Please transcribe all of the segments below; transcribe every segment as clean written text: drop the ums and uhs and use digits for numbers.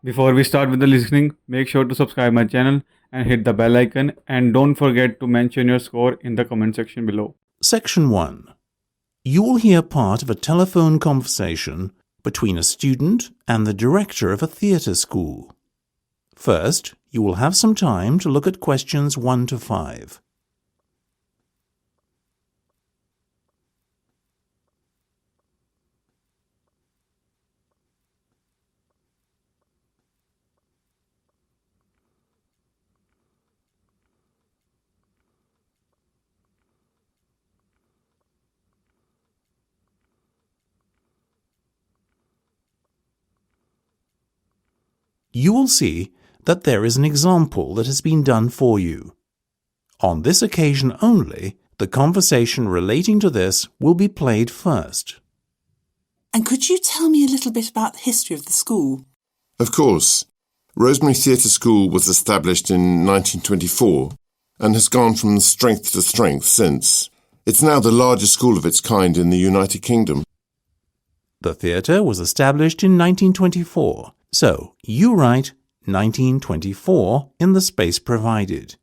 Before we start with the listening, make sure to subscribe my channel and hit the bell icon, and don't forget to mention your score in the comment section below. Section 1. You will hear part of a telephone conversation between a student and the director of a theatre school. First, you will have some time to look at questions 1 to 5. You will see that there is an example that has been done for you. On this occasion only, the conversation relating to this will be played first. And could you tell me a little bit about the history of the school? Of course. Rosemary Theatre School was established in 1924 and has gone from strength to strength since. It's now the largest school of its kind in the United Kingdom. The theatre was established in 1924, so you write 1924 in the space provided.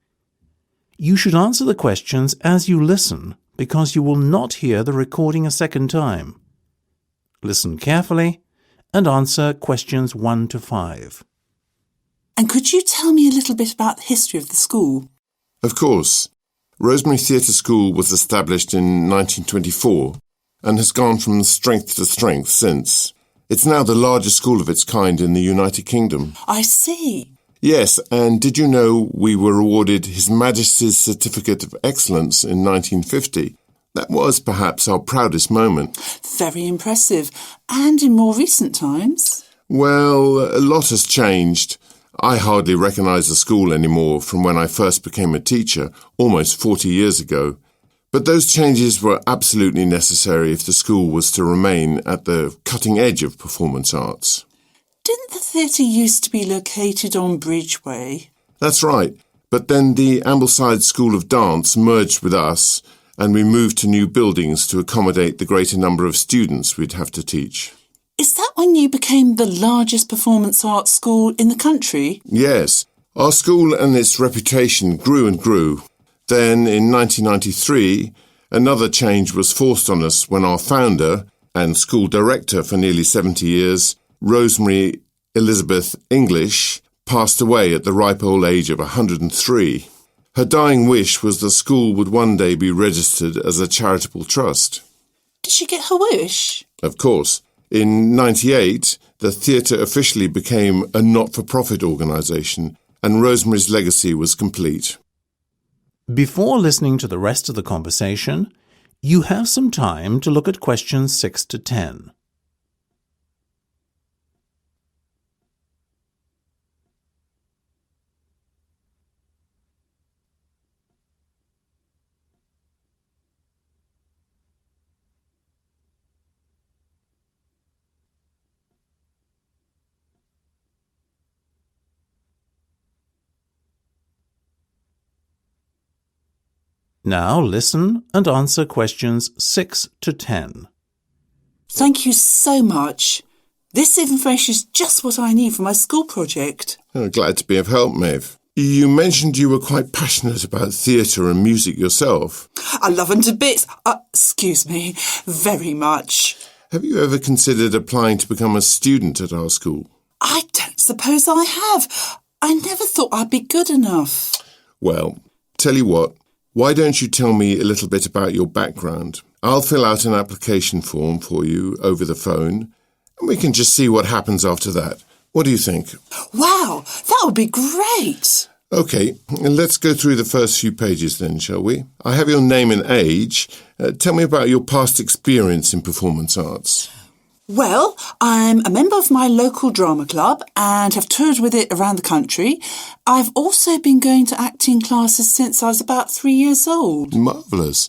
You should answer the questions as you listen because you will not hear the recording a second time. Listen carefully and answer questions 1 to 5. And could you tell me a little bit about the history of the school? Of course. Rosemary Theatre School was established in 1924 and has gone from strength to strength since. It's now the largest school of its kind in the United Kingdom. I see. Yes, and did you know we were awarded His Majesty's Certificate of Excellence in 1950? That was perhaps our proudest moment. Very impressive. And in more recent times? Well, a lot has changed. I hardly recognise the school anymore from when I first became a teacher, almost 40 years ago. But those changes were absolutely necessary if the school was to remain at the cutting edge of performance arts. Didn't the theatre used to be located on Bridgeway? That's right, but then the Ambleside School of Dance merged with us and we moved to new buildings to accommodate the greater number of students we'd have to teach. Is that when you became the largest performance arts school in the country? Yes, our school and its reputation grew and grew. Then, in 1993, another change was forced on us when our founder and school director for nearly 70 years, Rosemary Elizabeth English, passed away at the ripe old age of 103. Her dying wish was the school would one day be registered as a charitable trust. Did she get her wish? Of course. In 1998, the theatre officially became a not-for-profit organisation, and Rosemary's legacy was complete. Before listening to the rest of the conversation, you have some time to look at questions 6 to 10. Now listen and answer questions 6 to 10. Thank you so much. This information is just what I need for my school project. Oh, glad to be of help, Maeve. You mentioned you were quite passionate about theatre and music yourself. I love them to bits. Excuse me, very much. Have you ever considered applying to become a student at our school? I don't suppose I have. I never thought I'd be good enough. Well, tell you what, why don't you tell me a little bit about your background? I'll fill out an application form for you over the phone, and we can just see what happens after that. What do you think? Wow, that would be great. OK, let's go through the first few pages then, shall we? I have your name and age. Tell me about your past experience in performance arts. Well, I'm a member of my local drama club and have toured with it around the country. I've also been going to acting classes since I was about 3 years old. Marvellous.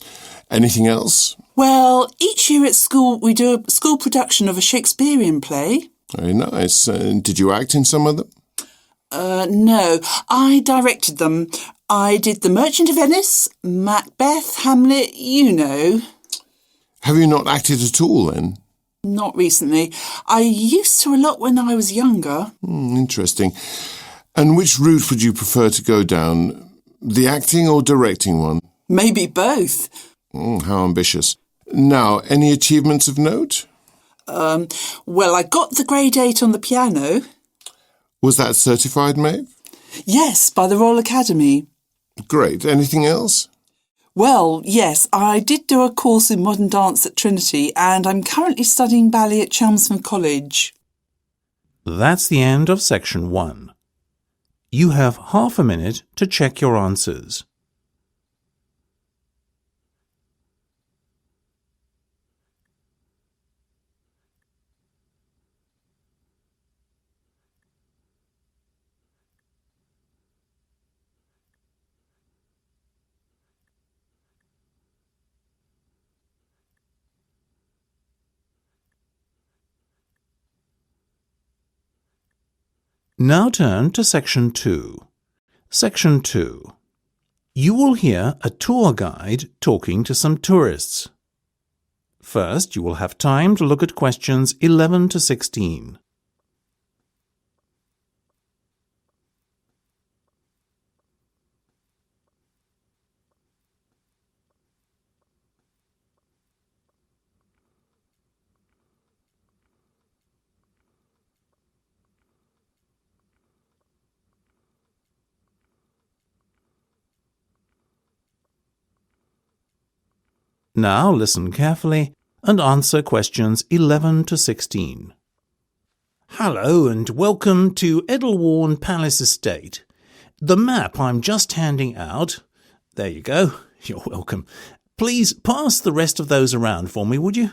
Anything else? Well, each year at school we do a school production of a Shakespearean play. Very nice. Did you act in some of them? No, I directed them. I did The Merchant of Venice, Macbeth, Hamlet, you know. Have you not acted at all then? Not recently. I used to a lot when I was younger. Interesting. And which route would you prefer to go down? The acting or directing one? Maybe both. How ambitious. Now, any achievements of note? Well, I got the grade 8 on the piano. Was that certified, Maeve? Yes, by the Royal Academy. Great. Anything else? Well, yes, I did do a course in modern dance at Trinity and I'm currently studying ballet at Chelmsford College. That's the end of section 1. You have half a minute to check your answers. Now turn to section 2. Section 2. You will hear a tour guide talking to some tourists. First, you will have time to look at questions 11 to 16. Now listen carefully and answer questions 11 to 16. Hello and welcome to Edelwarn Palace Estate. The map I'm just handing out. There you go. You're welcome. Please pass the rest of those around for me, would you?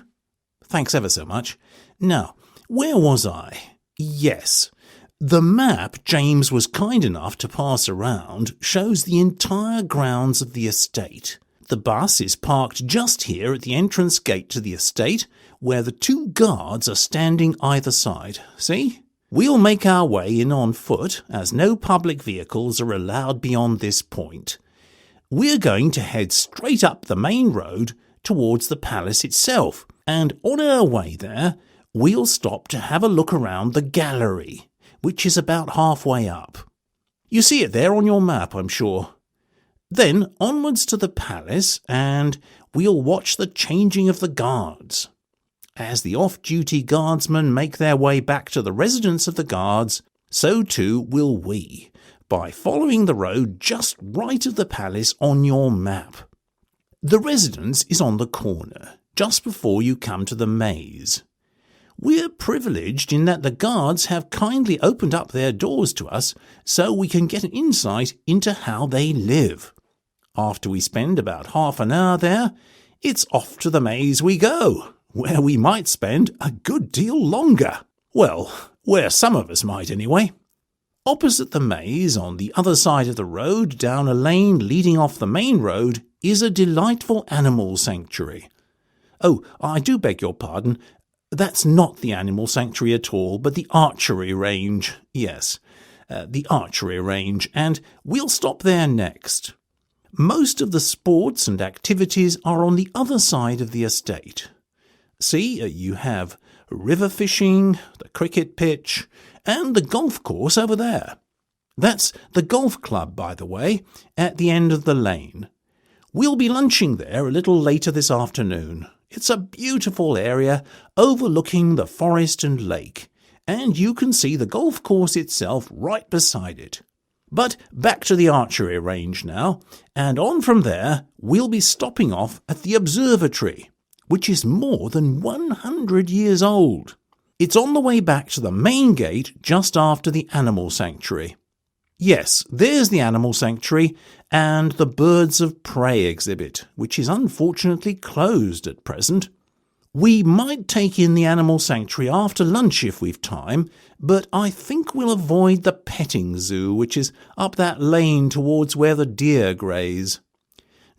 Thanks ever so much. Now, where was I? Yes. The map James was kind enough to pass around shows the entire grounds of the estate. The bus is parked just here at the entrance gate to the estate, where the 2 guards are standing either side. See? We'll make our way in on foot, as no public vehicles are allowed beyond this point. We're going to head straight up the main road towards the palace itself, and on our way there, we'll stop to have a look around the gallery, which is about halfway up. You see it there on your map, I'm sure. Then onwards to the palace, and we'll watch the changing of the guards. As the off-duty guardsmen make their way back to the residence of the guards, so too will we, by following the road just right of the palace on your map. The residence is on the corner, just before you come to the maze. We're privileged in that the guards have kindly opened up their doors to us so we can get an insight into how they live. After we spend about half an hour there, it's off to the maze we go, where we might spend a good deal longer. Well, where some of us might anyway. Opposite the maze, on the other side of the road, down a lane leading off the main road, is a delightful animal sanctuary. Oh, I do beg your pardon. That's not the animal sanctuary at all, but the archery range. Yes, the archery range, and we'll stop there next. Most of the sports and activities are on the other side of the estate. See, you have river fishing, the cricket pitch, and the golf course over there. That's the golf club, by the way, at the end of the lane. We'll be lunching there a little later this afternoon. It's a beautiful area overlooking the forest and lake, and you can see the golf course itself right beside it. But back to the archery range now, and on from there we'll be stopping off at the observatory, which is more than 100 years old. It's on the way back to the main gate just after the animal sanctuary. Yes, there's the animal sanctuary and the birds of prey exhibit, which is unfortunately closed at present. We might take in the animal sanctuary after lunch if we've time, but I think we'll avoid the petting zoo, which is up that lane towards where the deer graze.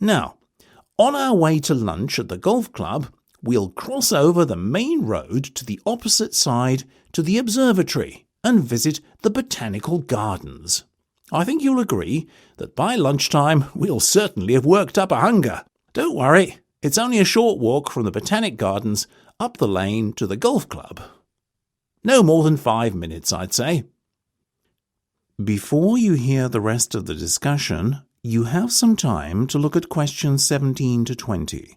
Now, on our way to lunch at the golf club, we'll cross over the main road to the opposite side to the observatory and visit the botanical gardens. I think you'll agree that by lunchtime we'll certainly have worked up a hunger. Don't worry, it's only a short walk from the botanic gardens up the lane to the golf club. No more than 5 minutes, I'd say. Before you hear the rest of the discussion, you have some time to look at questions 17 to 20.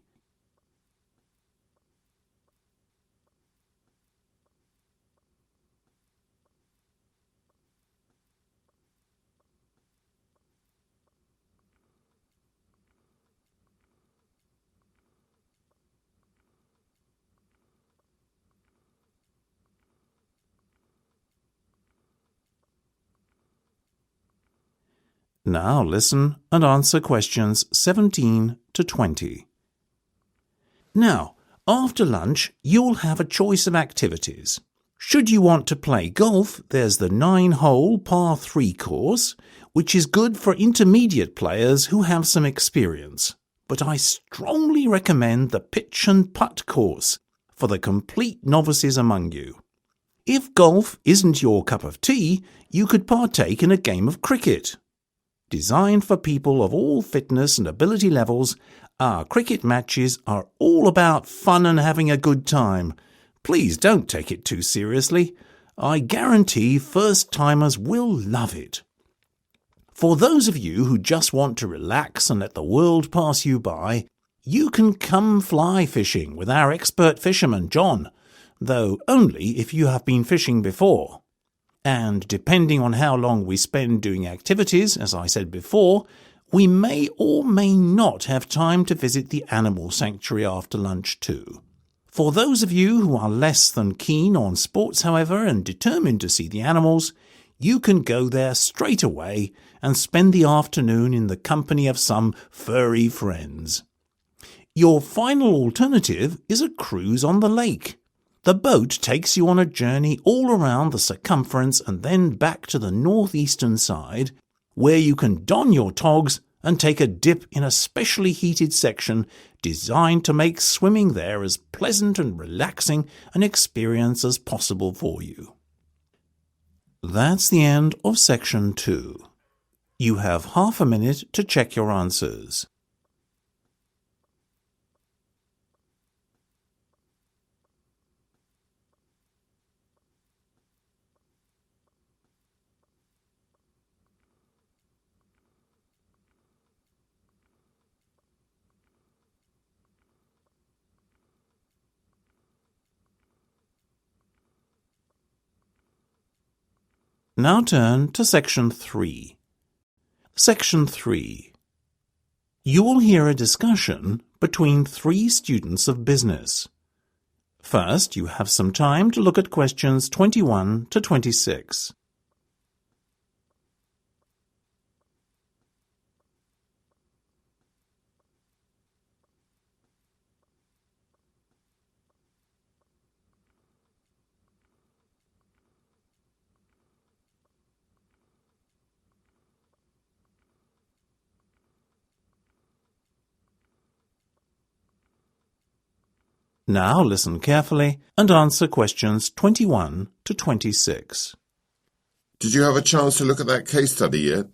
Now listen and answer questions 17 to 20. Now, after lunch, you'll have a choice of activities. Should you want to play golf, there's the 9-hole par 3 course, which is good for intermediate players who have some experience. But I strongly recommend the pitch and putt course for the complete novices among you. If golf isn't your cup of tea, you could partake in a game of cricket. Designed for people of all fitness and ability levels, our cricket matches are all about fun and having a good time. Please don't take it too seriously. I guarantee first-timers will love it. For those of you who just want to relax and let the world pass you by, you can come fly fishing with our expert fisherman John, though only if you have been fishing before. And depending on how long we spend doing activities, as I said before, we may or may not have time to visit the animal sanctuary after lunch too. For those of you who are less than keen on sports, however, and determined to see the animals, you can go there straight away and spend the afternoon in the company of some furry friends. Your final alternative is a cruise on the lake. The boat takes you on a journey all around the circumference and then back to the northeastern side, where you can don your togs and take a dip in a specially heated section designed to make swimming there as pleasant and relaxing an experience as possible for you. That's the end of section 2. You have half a minute to check your answers. Now turn to Section 3. Section 3. You will hear a discussion between 3 students of business. First, you have some time to look at questions 21 to 26. Now listen carefully and answer questions 21 to 26. Did you have a chance to look at that case study yet?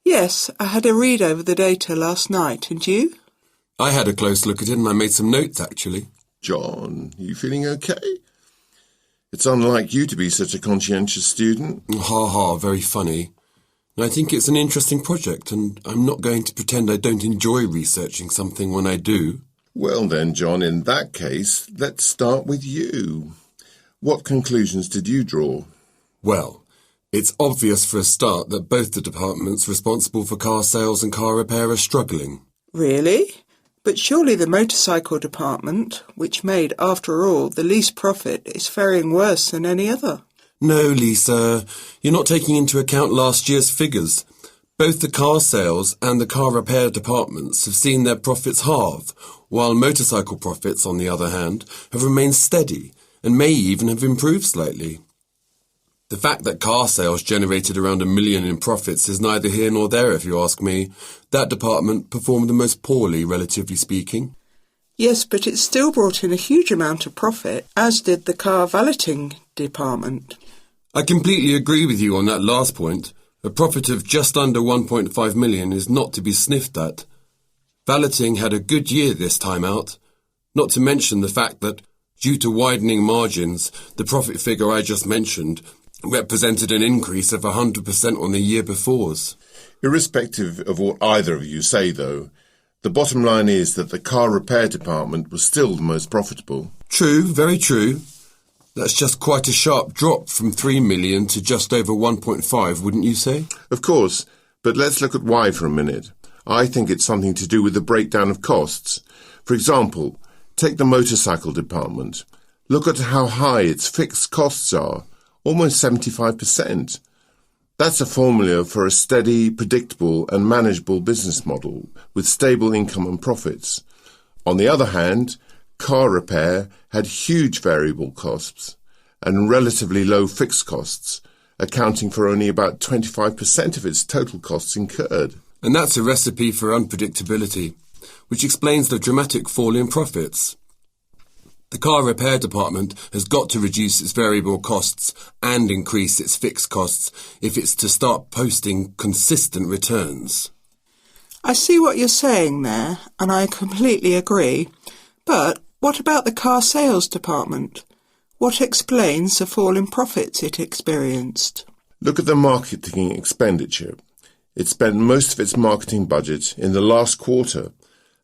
Yes, I had a read over the data last night, and you? I had a close look at it and I made some notes, actually. John, you feeling okay? It's unlike you to be such a conscientious student. Ha ha, very funny. I think it's an interesting project, and I'm not going to pretend I don't enjoy researching something when I do. Well then, John, in that case, let's start with you. What conclusions did you draw? Well, it's obvious for a start that both the departments responsible for car sales and car repair are struggling. Really? But surely the motorcycle department, which made, after all, the least profit, is faring worse than any other. No, Lisa, you're not taking into account last year's figures. Both the car sales and the car repair departments have seen their profits halve, while motorcycle profits, on the other hand, have remained steady and may even have improved slightly. The fact that car sales generated around $1 million in profits is neither here nor there, if you ask me. That department performed the most poorly, relatively speaking. Yes, but it still brought in a huge amount of profit, as did the car valeting department. I completely agree with you on that last point. A profit of just under 1.5 million is not to be sniffed at. Valeting had a good year this time out, not to mention the fact that Due to widening margins, the profit figure I just mentioned represented an increase of 100% on the year before's. Irrespective of what either of you say, though, the bottom line is that the car repair department was still the most profitable. True, very true. That's just quite a sharp drop from 3 million to just over 1.5, wouldn't you say? Of course, but let's look at why for a minute. I think it's something to do with the breakdown of costs. For example, take the motorcycle department. Look at how high its fixed costs are, almost 75%. That's a formula for a steady, predictable and manageable business model with stable income and profits. On the other hand, car repair had huge variable costs and relatively low fixed costs, accounting for only about 25% of its total costs incurred. And that's a recipe for unpredictability, which explains the dramatic fall in profits. The car repair department has got to reduce its variable costs and increase its fixed costs if it's to start posting consistent returns. I see what you're saying there, and I completely agree. But what about the car sales department? What explains the fall in profits it experienced? Look at the marketing expenditure. It spent most of its marketing budget in the last quarter.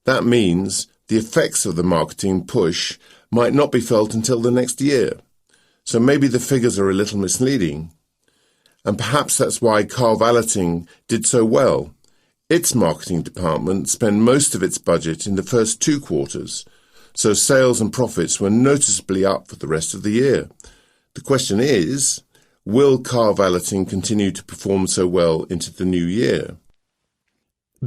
That means the effects of the marketing push might not be felt until the next year. So maybe the figures are a little misleading. And perhaps that's why car valeting did so well. Its marketing department spent most of its budget in the first 2 quarters, so sales and profits were noticeably up for the rest of the year. The question is, will car valeting continue to perform so well into the new year?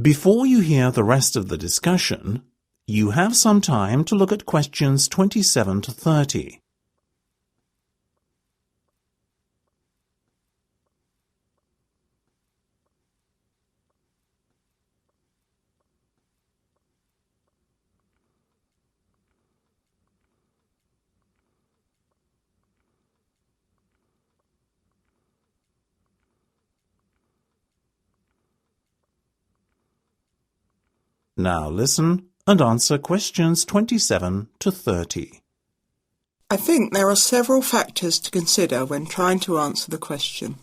Before you hear the rest of the discussion, you have some time to look at questions 27 to 30. Now listen and answer questions 27 to 30. I think there are several factors to consider when trying to answer the question.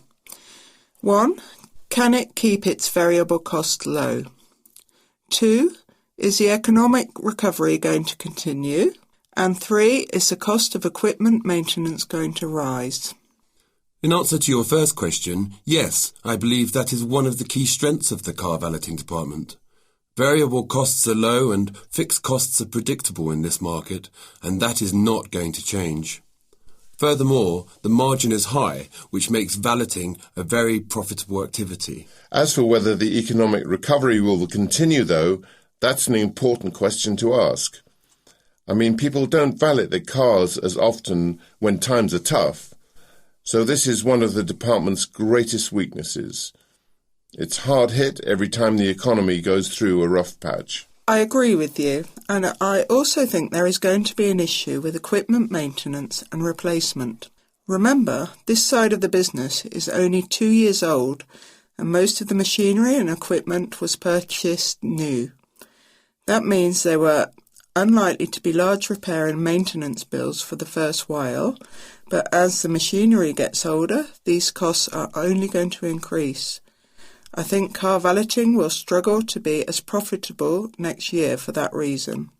1. Can it keep its variable cost low? 2. Is the economic recovery going to continue? And 3. Is the cost of equipment maintenance going to rise? In answer to your first question, yes, I believe that is one of the key strengths of the car valeting department. Variable costs are low and fixed costs are predictable in this market, and that is not going to change. Furthermore, the margin is high, which makes valeting a very profitable activity. As for whether the economic recovery will continue, though, that's an important question to ask. I mean, people don't valet their cars as often when times are tough, so this is one of the department's greatest weaknesses. It's hard hit every time the economy goes through a rough patch. I agree with you, and I also think there is going to be an issue with equipment maintenance and replacement. Remember, this side of the business is only 2 years old, and most of the machinery and equipment was purchased new. That means there were unlikely to be large repair and maintenance bills for the first while, but as the machinery gets older, these costs are only going to increase. I think car valeting will struggle to be as profitable next year for that reason.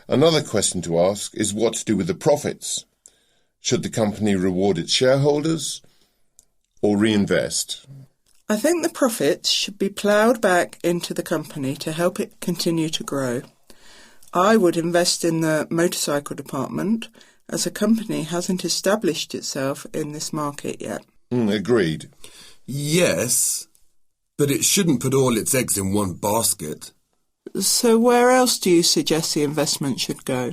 Another question to ask is what to do with the profits. Should the company reward its shareholders or reinvest? I think the profits should be ploughed back into the company to help it continue to grow. I would invest in the motorcycle department, as the company hasn't established itself in this market yet. Agreed. Yes, but it shouldn't put all its eggs in one basket. So where else do you suggest the investment should go?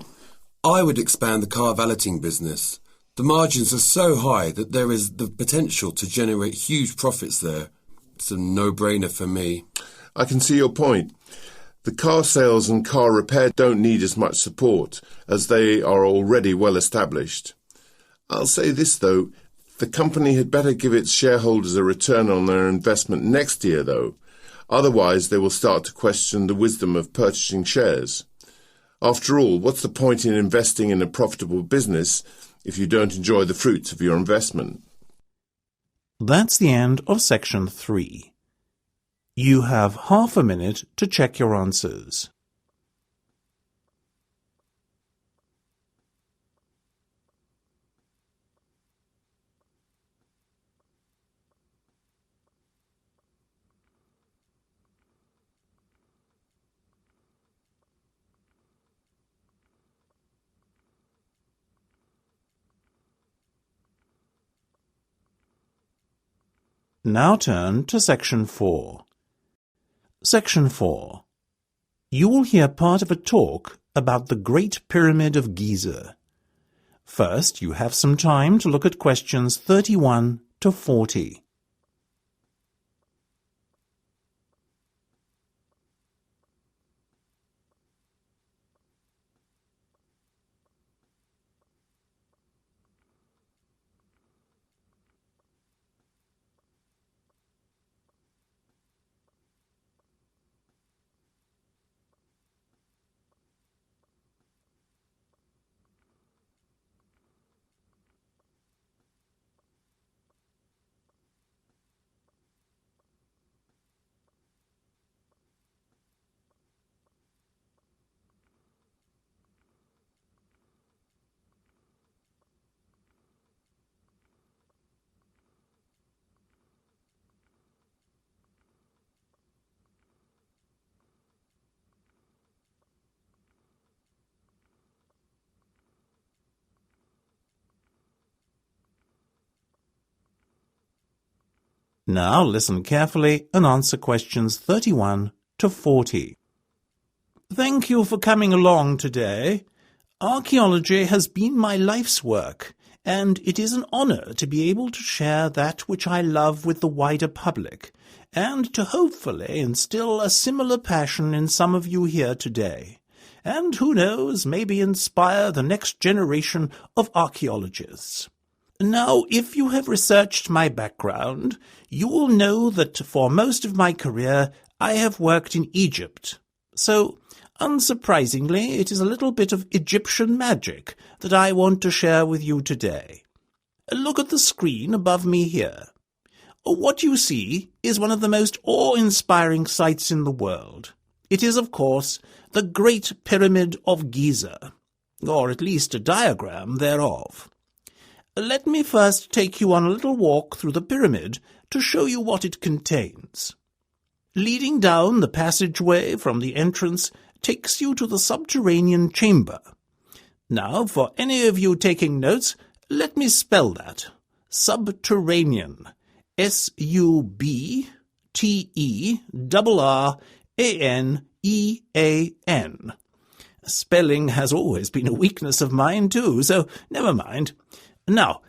I would expand the car valeting business. The margins are so high that there is the potential to generate huge profits there. It's a no-brainer for me. I can see your point. The car sales and car repair don't need as much support, as they are already well established. I'll say this, though. The company had better give its shareholders a return on their investment next year, though. Otherwise, they will start to question the wisdom of purchasing shares. After all, what's the point in investing in a profitable business if you don't enjoy the fruits of your investment? That's the end of section 3. You have half a minute to check your answers. Now turn to section 4. Section 4. You will hear part of a talk about the Great Pyramid of Giza. First, you have some time to look at questions 31 to 40. Now listen carefully and answer questions 31 to 40. Thank you for coming along today. Archaeology has been my life's work, and it is an honor to be able to share that which I love with the wider public, and to hopefully instill a similar passion in some of you here today, and who knows, maybe inspire the next generation of archaeologists. Now, if you have researched my background, you will know that for most of my career I have worked in Egypt. So, unsurprisingly, it is a little bit of Egyptian magic that I want to share with you today. Look at the screen above me here. What you see is one of the most awe-inspiring sights in the world. It is, of course, the Great Pyramid of Giza, or at least a diagram thereof. Let me first take you on a little walk through the pyramid to show you what it contains. Leading down the passageway from the entrance takes you to the subterranean chamber. Now, for any of you taking notes, let me spell that. Subterranean. S-U-B-T-E-R-R-A-N-E-A-N. Spelling has always been a weakness of mine too, so never mind. Now,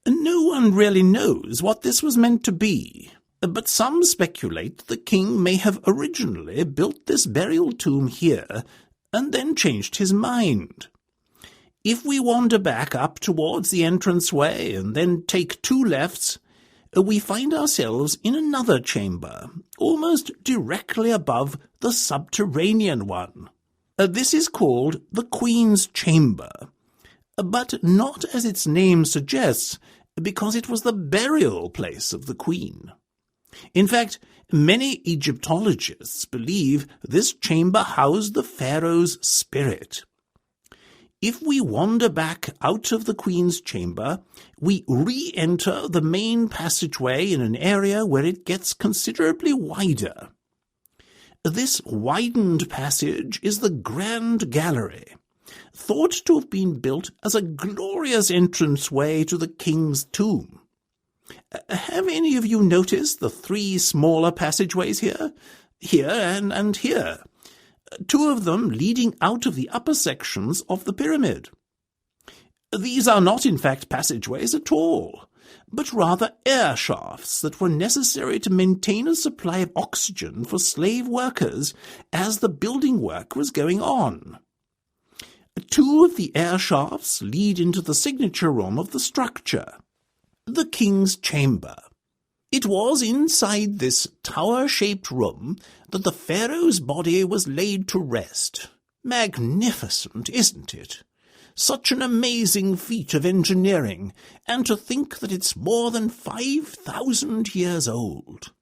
no one really knows what this was meant to be, but some speculate the king may have originally built this burial tomb here and then changed his mind. If we wander back up towards the entranceway and then take 2 lefts, we find ourselves in another chamber, almost directly above the subterranean one. This is called the Queen's Chamber, but not as its name suggests, because it was the burial place of the Queen. In fact, many Egyptologists believe this chamber housed the pharaoh's spirit. If we wander back out of the Queen's chamber, we re-enter the main passageway in an area where it gets considerably wider. This widened passage is the Grand Gallery, thought to have been built as a glorious entranceway to the king's tomb. Have any of you noticed the 3 smaller passageways here? Here and here. 2 of them leading out of the upper sections of the pyramid. These are not in fact passageways at all, but rather air shafts that were necessary to maintain a supply of oxygen for slave workers as the building work was going on. 2 of the air shafts lead into the signature room of the structure, the King's Chamber. It was inside this tower-shaped room that the pharaoh's body was laid to rest, Magnificent, isn't it? Such an amazing feat of engineering, and to think that it's more than 5,000 years old.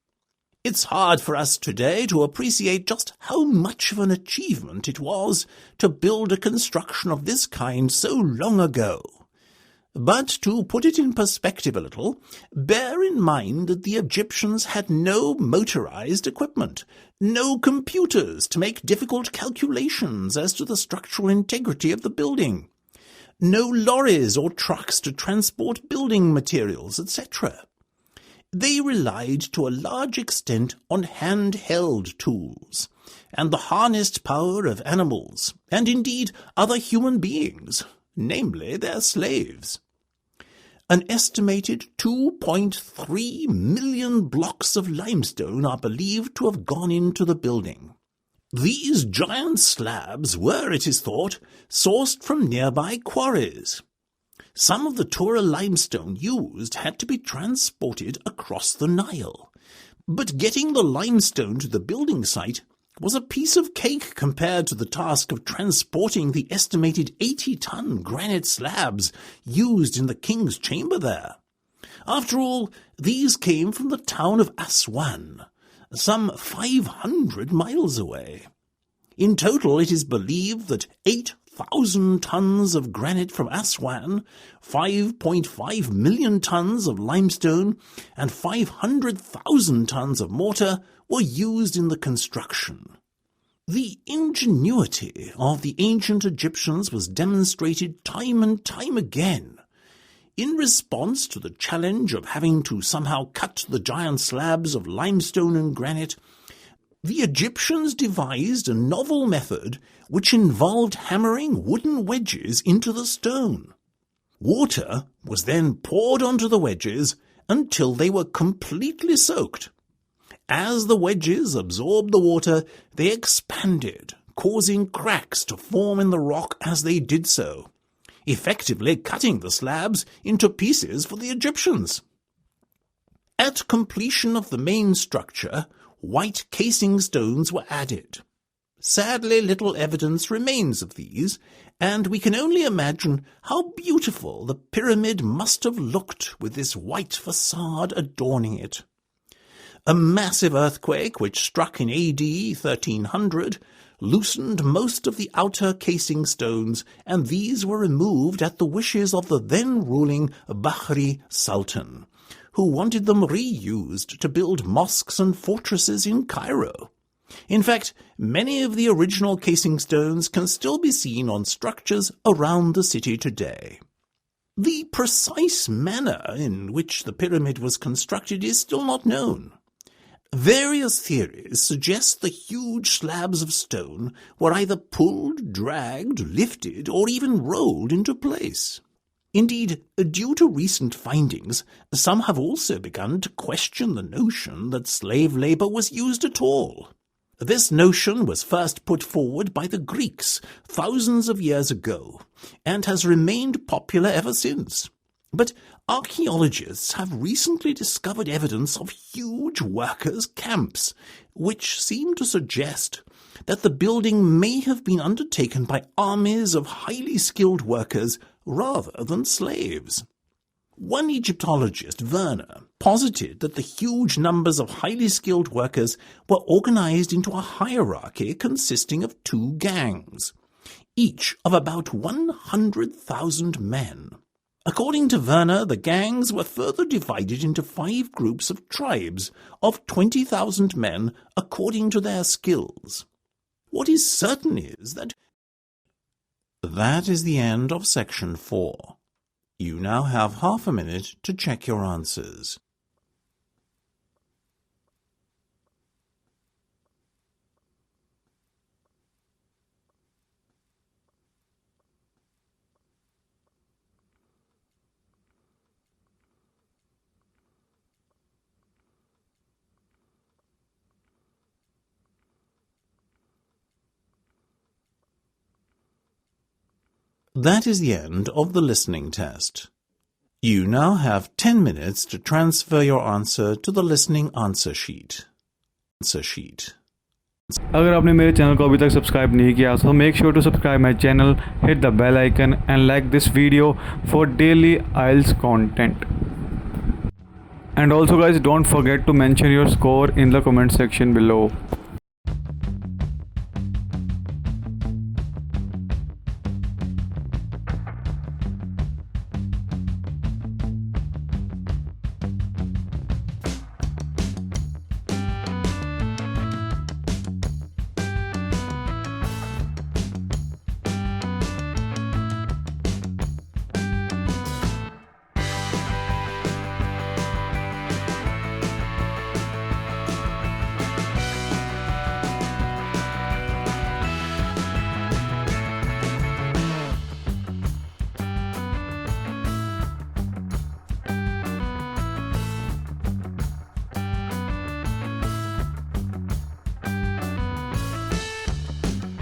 It's hard for us today to appreciate just how much of an achievement it was to build a construction of this kind so long ago. But to put it in perspective a little, bear in mind that the Egyptians had no motorized equipment, no computers to make difficult calculations as to the structural integrity of the building, no lorries or trucks to transport building materials, etc. They relied to a large extent on handheld tools, and the harnessed power of animals, and indeed other human beings, namely their slaves. An estimated 2.3 million blocks of limestone are believed to have gone into the building. These giant slabs were, it is thought, sourced from nearby quarries. Some of the Tura limestone used had to be transported across the Nile, but getting the limestone to the building site was a piece of cake compared to the task of transporting the estimated 80-ton granite slabs used in the king's chamber there. After all, these came from the town of Aswan, some 500 miles away. In total, it is believed that 8,000 tons of granite from Aswan, 5.5 million tons of limestone, and 500,000 tons of mortar were used in the construction. The ingenuity of the ancient Egyptians was demonstrated time and time again. In response to the challenge of having to somehow cut the giant slabs of limestone and granite, the Egyptians devised a novel method which involved hammering wooden wedges into the stone. Water was then poured onto the wedges until they were completely soaked. As the wedges absorbed the water, they expanded, causing cracks to form in the rock as they did so, effectively cutting the slabs into pieces for the Egyptians. At completion of the main structure, white casing stones were added. Sadly, little evidence remains of these, and we can only imagine how beautiful the pyramid must have looked with this white facade adorning it. A massive earthquake which struck in AD 1300 loosened most of the outer casing stones, and these were removed at the wishes of the then-ruling Bahri Sultan, who wanted them reused to build mosques and fortresses in Cairo. In fact, many of the original casing stones can still be seen on structures around the city today. The precise manner in which the pyramid was constructed is still not known. Various theories suggest the huge slabs of stone were either pulled, dragged, lifted, or even rolled into place. Indeed, due to recent findings, some have also begun to question the notion that slave labor was used at all. This notion was first put forward by the Greeks thousands of years ago, and has remained popular ever since. But archaeologists have recently discovered evidence of huge workers' camps, which seem to suggest that the building may have been undertaken by armies of highly skilled workers rather than slaves. One Egyptologist, Werner, posited that the huge numbers of highly skilled workers were organized into a hierarchy consisting of two gangs, each of about 100,000 men. According to Werner, the gangs were further divided into 5 groups of tribes of 20,000 men according to their skills. What is certain is that... That is the end of section 4. You now have half a minute to check your answers. That is the end of the listening test. You now have 10 minutes to transfer your answer to the listening answer sheet. अगर आपने मेरे channel को अभी तक subscribe नहीं किया तो make sure to subscribe my channel, hit the bell icon and like this video for daily IELTS content. And also guys, don't forget to mention your score in the comment section below.